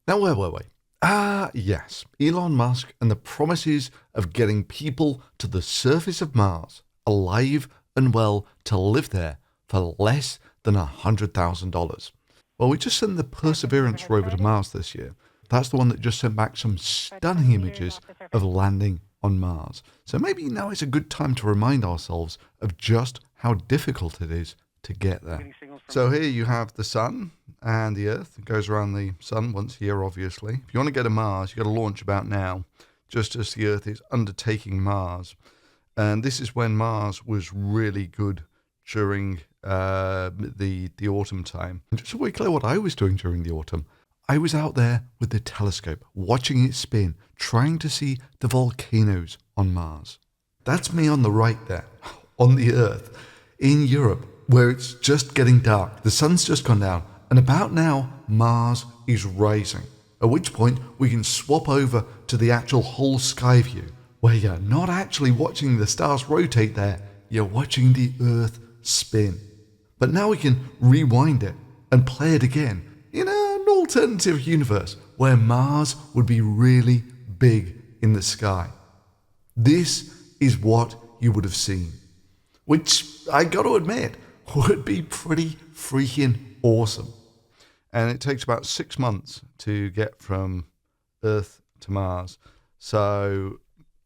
Now, where were we? Yes, Elon Musk and the promises of getting people to the surface of Mars, alive and well, to live there for less than $100,000. Well, we just sent the Perseverance rover to Mars this year. That's the one that just sent back some stunning images of landing on Mars. So maybe now is a good time to remind ourselves of just how difficult it is to get there. So here you have the sun and the Earth. It goes around the sun once a year, obviously. If you want to go to Mars, you've got to launch about now, just as the Earth is undertaking Mars. And this is when Mars was really good during the autumn time. And just to be clear what I was doing during the autumn, I was out there with the telescope, watching it spin, trying to see the volcanoes on Mars. That's me on the right there, on the Earth, in Europe, where it's just getting dark. The sun's just gone down, and about now, Mars is rising. At which point, we can swap over to the actual whole sky view, where you're not actually watching the stars rotate there, you're watching the Earth spin. But now we can rewind it and play it again in an alternative universe where Mars would be really big in the sky. This is what you would have seen, which I got to admit would be pretty freaking awesome. And it takes about 6 months to get from Earth to Mars. So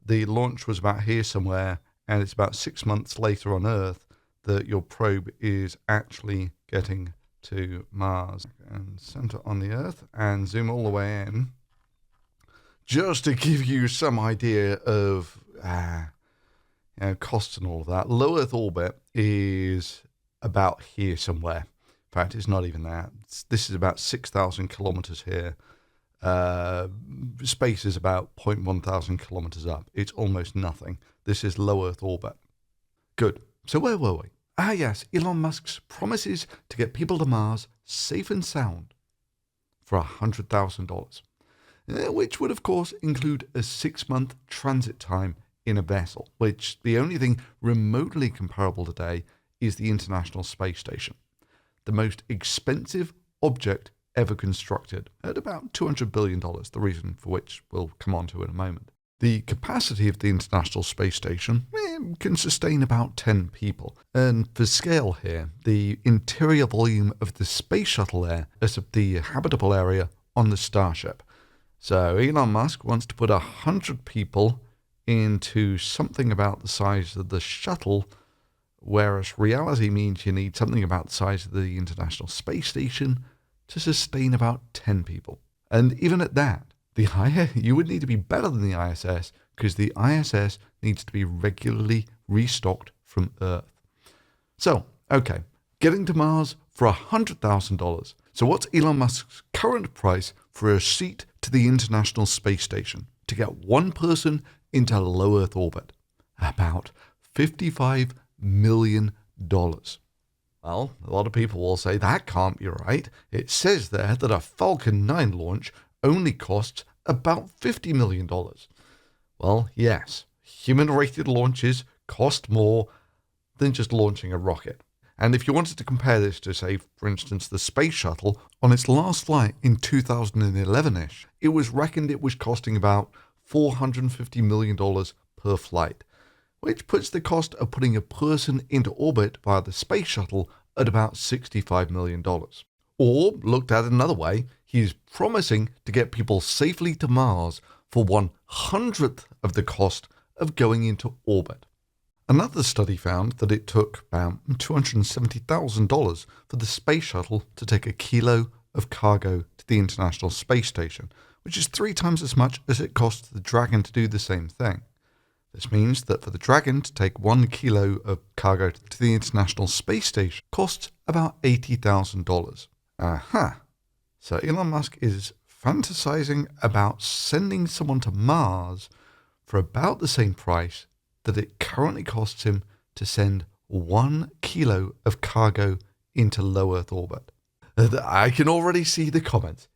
the launch was about here somewhere, and it's about 6 months later on Earth that your probe is actually getting to Mars. And center on the Earth and zoom all the way in, just to give you some idea of costs and all of that. Low Earth orbit is about here somewhere. In fact, it's not even that. This is about 6,000 kilometers here. Space is about 0.1,000 kilometers up. It's almost nothing. This is low Earth orbit. Good. So where were we? Yes, Elon Musk's promises to get people to Mars safe and sound for $100,000, which would, of course, include a 6-month transit time in a vessel, which the only thing remotely comparable today is the International Space Station, the most expensive object ever constructed, at about $200 billion, the reason for which we'll come on to in a moment. The capacity of the International Space Station can sustain about 10 people. And for scale here, the interior volume of the space shuttle there is of the habitable area on the Starship. So Elon Musk wants to put 100 people into something about the size of the shuttle, whereas reality means you need something about the size of the International Space Station to sustain about 10 people. And even at that, you would need to be better than the ISS, because the ISS needs to be regularly restocked from Earth. So, okay, getting to Mars for $100,000. So what's Elon Musk's current price for a seat to the International Space Station to get one person into low Earth orbit? About $55 million. Well, a lot of people will say that can't be right. It says there that a Falcon 9 launch only costs about $50 million. Well, yes, human-rated launches cost more than just launching a rocket. And if you wanted to compare this to, say, for instance, the space shuttle, on its last flight in 2011-ish, it was reckoned it was costing about $450 million per flight, which puts the cost of putting a person into orbit via the space shuttle at about $65 million. Or, looked at another way, he's promising to get people safely to Mars for 1/100th of the cost of going into orbit. Another study found that it took about $270,000 for the space shuttle to take a kilo of cargo to the International Space Station, which is 3 times as much as it costs the Dragon to do the same thing. This means that for the Dragon to take 1 kilo of cargo to the International Space Station costs about $80,000. Aha! So Elon Musk is fantasizing about sending someone to Mars for about the same price that it currently costs him to send 1 kilo of cargo into low Earth orbit. I can already see the comments.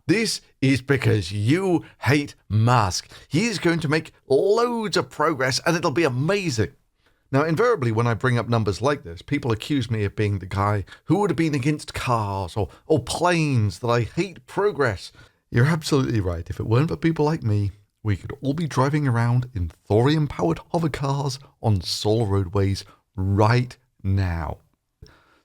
This is because you hate Musk. He's going to make loads of progress and it'll be amazing. Now, invariably, when I bring up numbers like this, people accuse me of being the guy who would have been against cars or planes, that I hate progress. You're absolutely right. If it weren't for people like me, we could all be driving around in thorium-powered hover cars on solar roadways right now.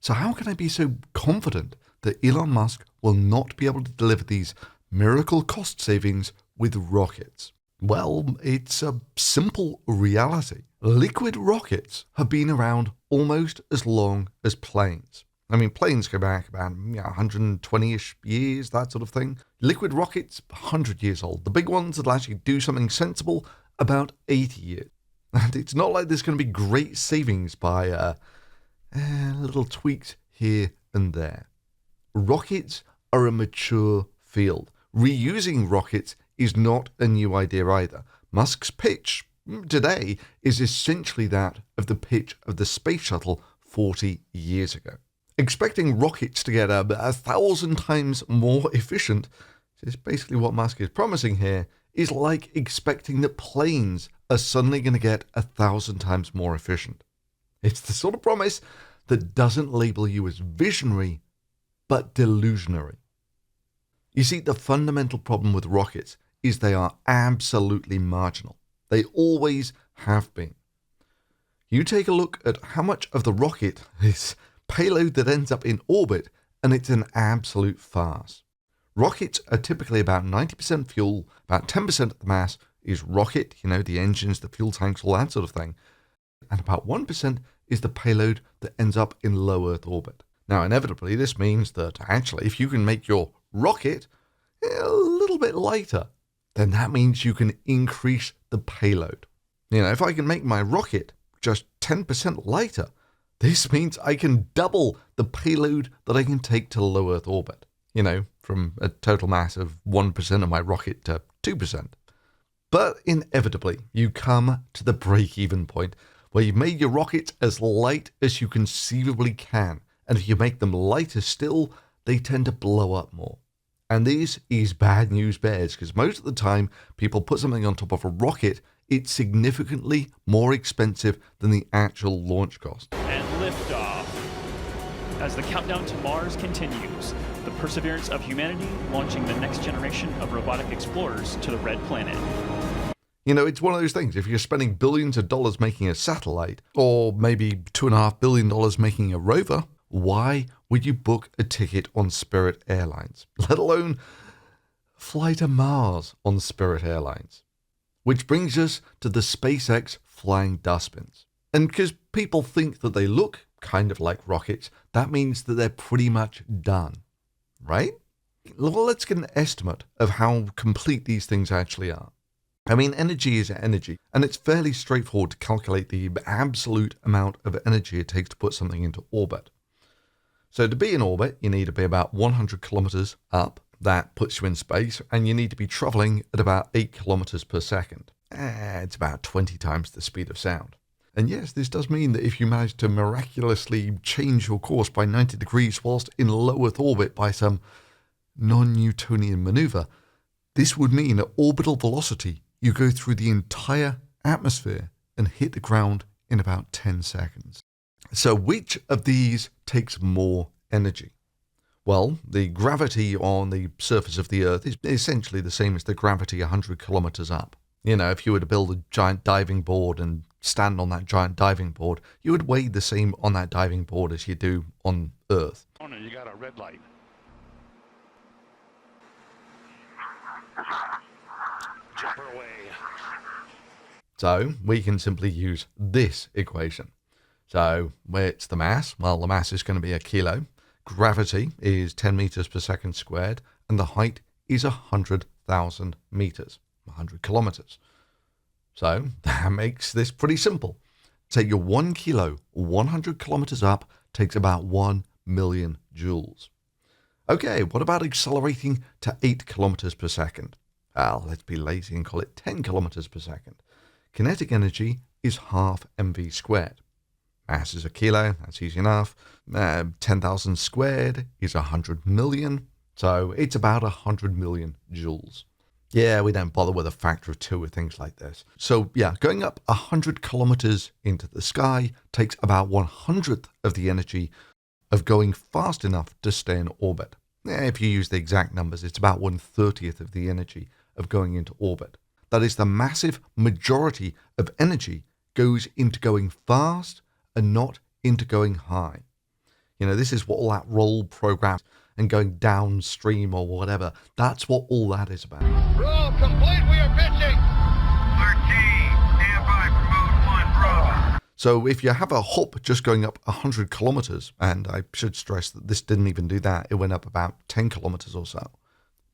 So how can I be so confident that Elon Musk will not be able to deliver these miracle cost savings with rockets? Well, it's a simple reality. Liquid rockets have been around almost as long as planes. I mean, planes go back about 120-ish years, that sort of thing. Liquid rockets, 100 years old. The big ones that'll actually do something sensible, about 80 years. And it's not like there's going to be great savings by little tweaks here and there. Rockets are a mature field. Reusing rockets is not a new idea either. Musk's pitch today is essentially that of the pitch of the space shuttle 40 years ago. Expecting rockets to get 1,000 times more efficient, which is basically what Musk is promising here, is like expecting that planes are suddenly going to get 1,000 times more efficient. It's the sort of promise that doesn't label you as visionary, but delusionary. You see, the fundamental problem with rockets is they are absolutely marginal. They always have been. You take a look at how much of the rocket is payload that ends up in orbit, and it's an absolute farce. Rockets are typically about 90% fuel, about 10% of the mass is rocket, the engines, the fuel tanks, all that sort of thing, and about 1% is the payload that ends up in low Earth orbit. Now, inevitably, this means that actually, if you can make your rocket a little bit lighter, then that means you can increase the payload. If I can make my rocket just 10% lighter, this means I can double the payload that I can take to low Earth orbit, from a total mass of 1% of my rocket to 2%. But inevitably, you come to the break-even point where you've made your rockets as light as you conceivably can. And if you make them lighter still, they tend to blow up more. And this is bad news bears, because most of the time people put something on top of a rocket, it's significantly more expensive than the actual launch cost. And liftoff. As the countdown to Mars continues, the perseverance of humanity launching the next generation of robotic explorers to the Red Planet. It's one of those things. If you're spending billions of dollars making a satellite, or maybe $2.5 billion making a rover, why would you book a ticket on Spirit Airlines, let alone fly to Mars on Spirit Airlines? Which brings us to the SpaceX flying dustbins. And because people think that they look kind of like rockets, that means that they're pretty much done, right? Well, let's get an estimate of how complete these things actually are. I mean, energy is energy, and it's fairly straightforward to calculate the absolute amount of energy it takes to put something into orbit. So to be in orbit, you need to be about 100 kilometers up. That puts you in space, and you need to be traveling at about 8 kilometers per second. It's about 20 times the speed of sound. And yes, this does mean that if you manage to miraculously change your course by 90 degrees whilst in low Earth orbit by some non-Newtonian maneuver, this would mean at orbital velocity, you go through the entire atmosphere and hit the ground in about 10 seconds. So which of these takes more energy? Well, the gravity on the surface of the Earth is essentially the same as the gravity 100 kilometers up. If you were to build a giant diving board and stand on that giant diving board, you would weigh the same on that diving board as you do on Earth. Oh no, you got a red light. Jump her away. So we can simply use this equation. So where's the mass? Well, the mass is going to be a kilo. Gravity is 10 meters per second squared, and the height is 100,000 meters, 100 kilometers. So that makes this pretty simple. Take your 1 kilo, 100 kilometers up, takes about 1 million joules. Okay, what about accelerating to 8 kilometers per second? Well, let's be lazy and call it 10 kilometers per second. Kinetic energy is half mv squared. Mass is a kilo, that's easy enough. 10,000 squared is 100 million, so it's about 100 million joules. Yeah, we don't bother with a factor of 2 with things like this. So yeah, going up 100 kilometers into the sky takes about 1/100th of the energy of going fast enough to stay in orbit. If you use the exact numbers, it's about 1/30th of the energy of going into orbit. That is, the massive majority of energy goes into going fast and not into going high. This is what all that roll program and going downstream or whatever, that's what all that is about. Roll complete, we are pitching. RT, stand by for mode 1, Bravo. So if you have a hop just going up 100 kilometers, and I should stress that this didn't even do that, it went up about 10 kilometers or so,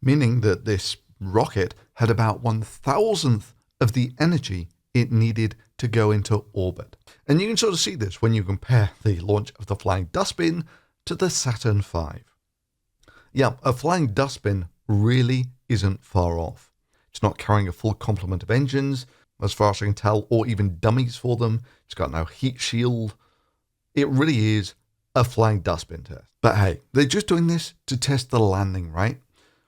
meaning that this rocket had about 1,000th of the energy it needed to go into orbit. And you can sort of see this when you compare the launch of the Flying Dustbin to the Saturn V. Yeah, a Flying Dustbin really isn't far off. It's not carrying a full complement of engines, as far as I can tell, or even dummies for them. It's got no heat shield. It really is a Flying Dustbin test. But hey, they're just doing this to test the landing, right?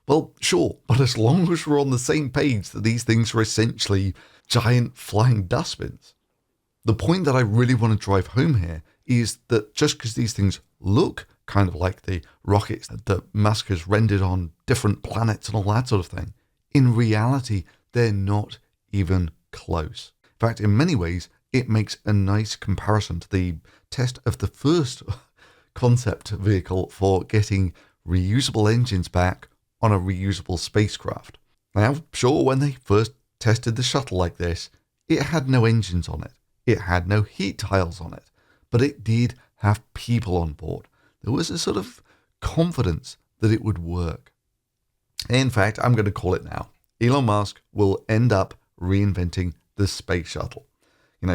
Well, sure, but as long as we're on the same page that these things are essentially giant flying dustbins. The point that I really want to drive home here is that just because these things look kind of like the rockets that Musk has rendered on different planets and all that sort of thing, in reality, they're not even close. In fact, in many ways, it makes a nice comparison to the test of the first concept vehicle for getting reusable engines back on a reusable spacecraft. Now, sure, when they first tested the shuttle like this, it had no engines on it. It had no heat tiles on it, but it did have people on board. There was a sort of confidence that it would work. In fact, I'm going to call it now. Elon Musk will end up reinventing the space shuttle.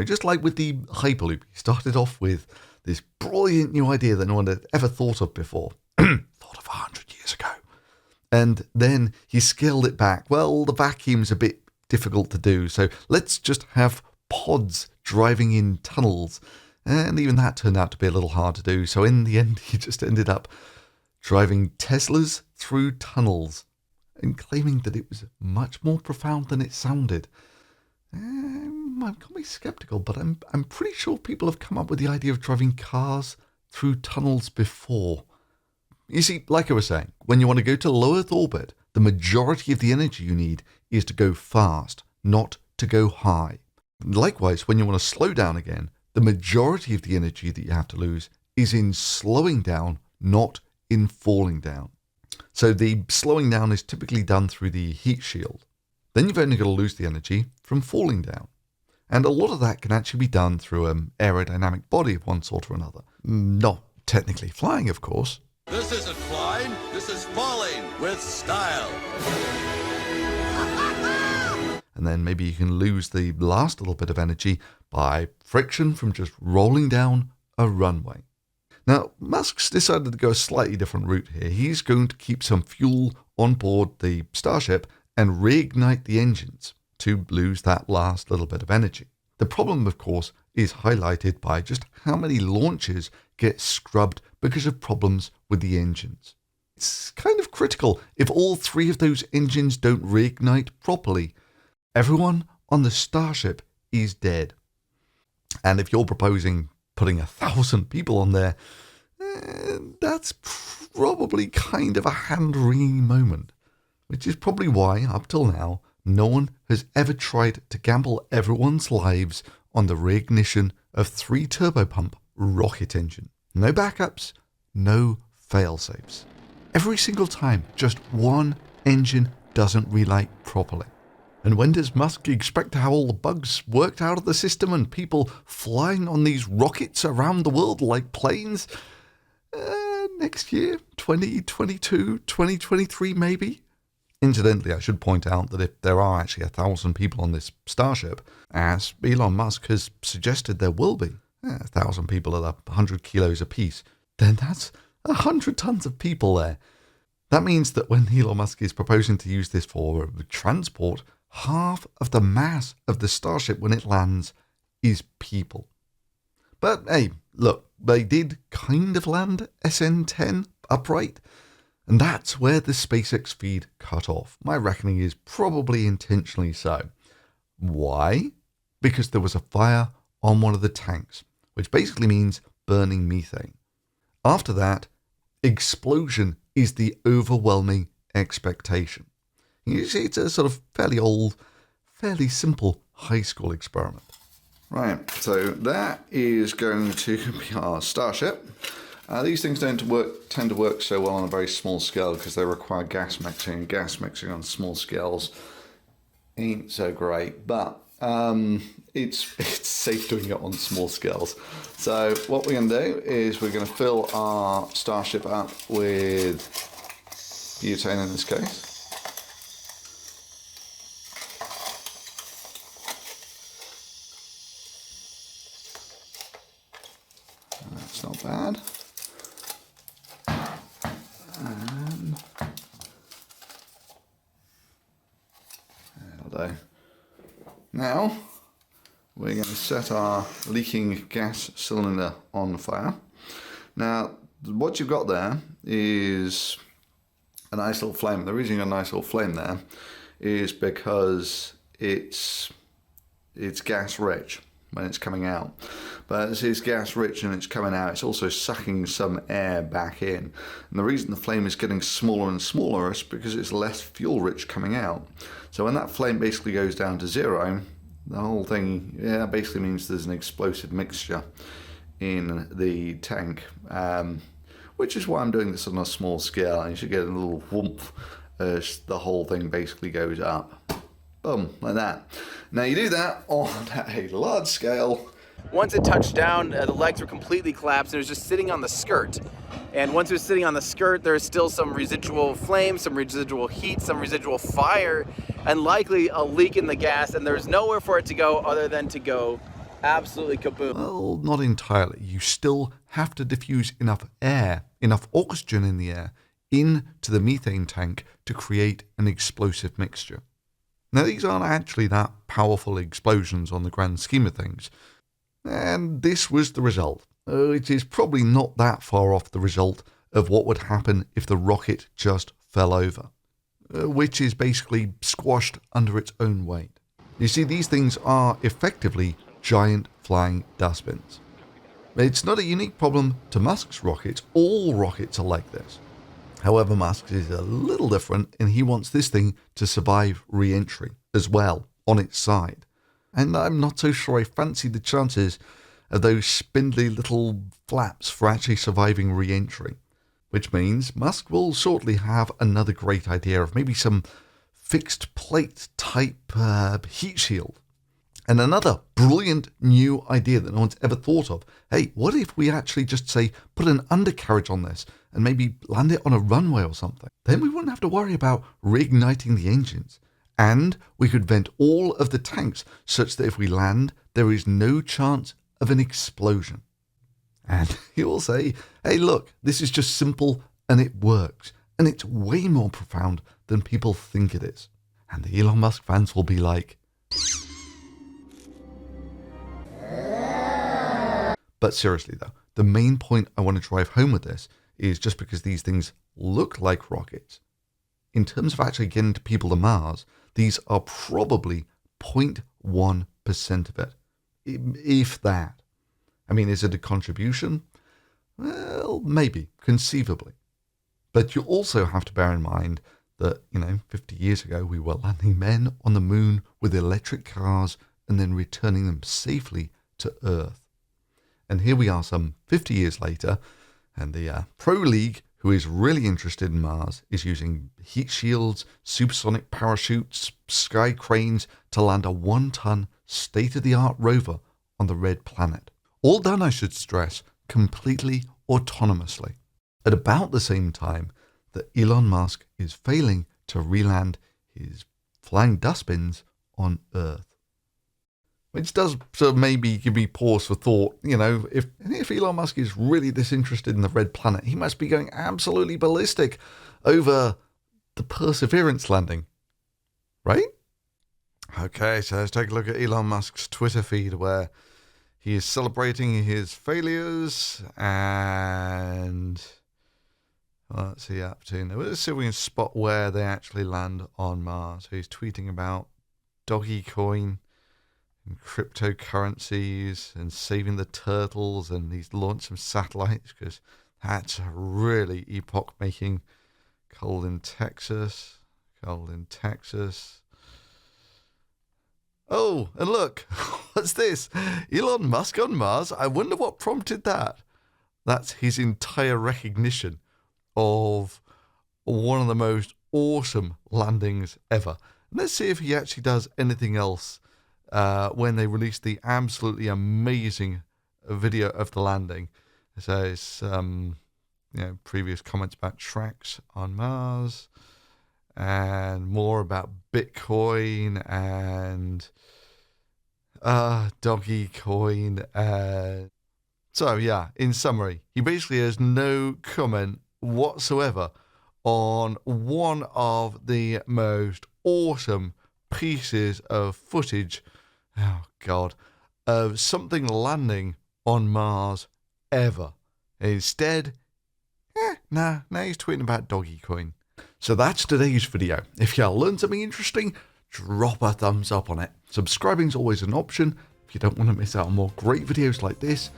Just like with the Hyperloop, he started off with this brilliant new idea that no one had ever thought of before. Thought of 100 years ago. And then he scaled it back. Well, the vacuum's a bit difficult to do, so let's just have pods driving in tunnels. And even that turned out to be a little hard to do. So in the end, he just ended up driving Teslas through tunnels and claiming that it was much more profound than it sounded. I'm going to be skeptical, but I'm pretty sure people have come up with the idea of driving cars through tunnels before. You see, like I was saying, when you want to go to low Earth orbit, the majority of the energy you need is to go fast, not to go high. Likewise, when you want to slow down again, the majority of the energy that you have to lose is in slowing down, not in falling down. So the slowing down is typically done through the heat shield. Then you've only got to lose the energy from falling down. And a lot of that can actually be done through an aerodynamic body of one sort or another. Not technically flying, of course. This isn't flying, this is falling with style. And then maybe you can lose the last little bit of energy by friction from just rolling down a runway. Now, Musk's decided to go a slightly different route here. He's going to keep some fuel on board the Starship and reignite the engines to lose that last little bit of energy. The problem, of course, is highlighted by just how many launches get scrubbed because of problems with the engines. It's kind of critical. If all three of those engines don't reignite properly, everyone on the Starship is dead. And if you're proposing putting 1,000 people on there, that's probably kind of a hand-wringing moment, which is probably why, up till now, no one has ever tried to gamble everyone's lives on the reignition of 3 turbopump rocket engine. No backups, no fail-safes. Every single time, just one engine doesn't relight properly. And when does Musk expect to have all the bugs worked out of the system and people flying on these rockets around the world like planes? Next year, 2022, 2023 maybe? Incidentally, I should point out that if there are actually 1,000 people on this Starship, as Elon Musk has suggested there will be, 1,000 people at 100 kilos apiece, then that's 100 tons of people there. That means that when Elon Musk is proposing to use this for transport, half of the mass of the Starship when it lands is people. But hey, look, they did kind of land SN10 upright, and that's where the SpaceX feed cut off. My reckoning is probably intentionally so. Why? Because there was a fire on one of the tanks, which basically means burning methane. After that, explosion is the overwhelming expectation. You see, it's a sort of fairly old, fairly simple high school experiment. Right, so that is going to be our Starship. These things tend to work so well on a very small scale because they require gas mixing, and gas mixing on small scales ain't so great, but it's safe doing it on small scales. So what we're going to do is we're going to fill our Starship up with butane in this case. That's not bad. And that'll do. Now we're going to set our leaking gas cylinder on fire. Now what you've got there is a nice little flame. The reason you've got a nice little flame there is because it's gas rich when it's coming out. But as it's gas rich and it's coming out, it's also sucking some air back in. And the reason the flame is getting smaller and smaller is because it's less fuel rich coming out. So when that flame basically goes down to zero, the whole thing basically means there's an explosive mixture in the tank, which is why I'm doing this on a small scale. And you should get a little whoomp as the whole thing basically goes up. Boom, like that. Now you do that on a large scale. Once it touched down, the legs were completely collapsed and it was just sitting on the skirt. And once it was sitting on the skirt, there's still some residual flame, some residual heat, some residual fire, and likely a leak in the gas, and there's nowhere for it to go other than to go absolutely kaboom. Well, not entirely. You still have to diffuse enough air, enough oxygen in the air, into the methane tank to create an explosive mixture. Now, these aren't actually that powerful explosions on the grand scheme of things. And this was the result. It is probably not that far off the result of what would happen if the rocket just fell over, which is basically squashed under its own weight. You see, these things are effectively giant flying dustbins. It's not a unique problem to Musk's rockets. All rockets are like this. However, Musk is a little different, and he wants this thing to survive re-entry as well on its side. And I'm not so sure I fancy the chances of those spindly little flaps for actually surviving re-entry. Which means Musk will shortly have another great idea of maybe some fixed plate type heat shield. And another brilliant new idea that no one's ever thought of. Hey, what if we actually just say, put an undercarriage on this and maybe land it on a runway or something? Then we wouldn't have to worry about reigniting the engines. And we could vent all of the tanks such that if we land, there is no chance of an explosion. And you will say, hey, look, this is just simple and it works. And it's way more profound than people think it is. And the Elon Musk fans will be like... But seriously though, the main point I want to drive home with this is just because these things look like rockets. In terms of actually getting to people to Mars, these are probably 0.1% of it, if that. I mean, is it a contribution? Well, maybe, conceivably. But you also have to bear in mind that, 50 years ago, we were landing men on the moon with electric cars and then returning them safely to Earth. And here we are some 50 years later, and the Pro League, who is really interested in Mars, is using heat shields, supersonic parachutes, sky cranes to land a 1-ton state-of-the-art rover on the red planet. All done, I should stress, completely autonomously. At about the same time that Elon Musk is failing to reland his flying dustbins on Earth. Which does sort of maybe give me pause for thought. If Elon Musk is really this interested in the red planet, he must be going absolutely ballistic over the Perseverance landing. Right? Okay, so let's take a look at Elon Musk's Twitter feed where he is celebrating his failures and what's he up to now? Let's see if we can spot where they actually land on Mars. So he's tweeting about Dogecoin and cryptocurrencies and saving the turtles, and he's launched some satellites because that's a really epoch-making Cold in Texas. Cold in Texas. Oh, and look, what's this? Elon Musk on Mars? I wonder what prompted that. That's his entire recognition of one of the most awesome landings ever. Let's see if he actually does anything else when they release the absolutely amazing video of the landing. So it's previous comments about tracks on Mars and more about Bitcoin and Dogecoin. So yeah, in summary, he basically has no comment whatsoever on one of the most awesome pieces of footage, of something landing on Mars ever. Instead, now he's tweeting about Dogecoin. So that's today's video. If you learned something interesting, drop a thumbs up on it. Subscribing's always an option if you don't want to miss out on more great videos like this.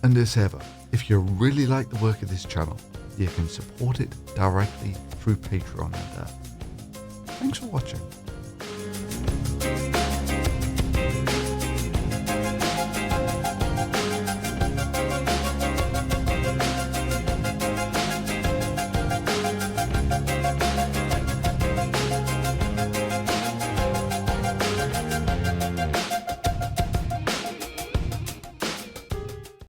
And as ever, if you really like the work of this channel, you can support it directly through Patreon. Thanks for watching.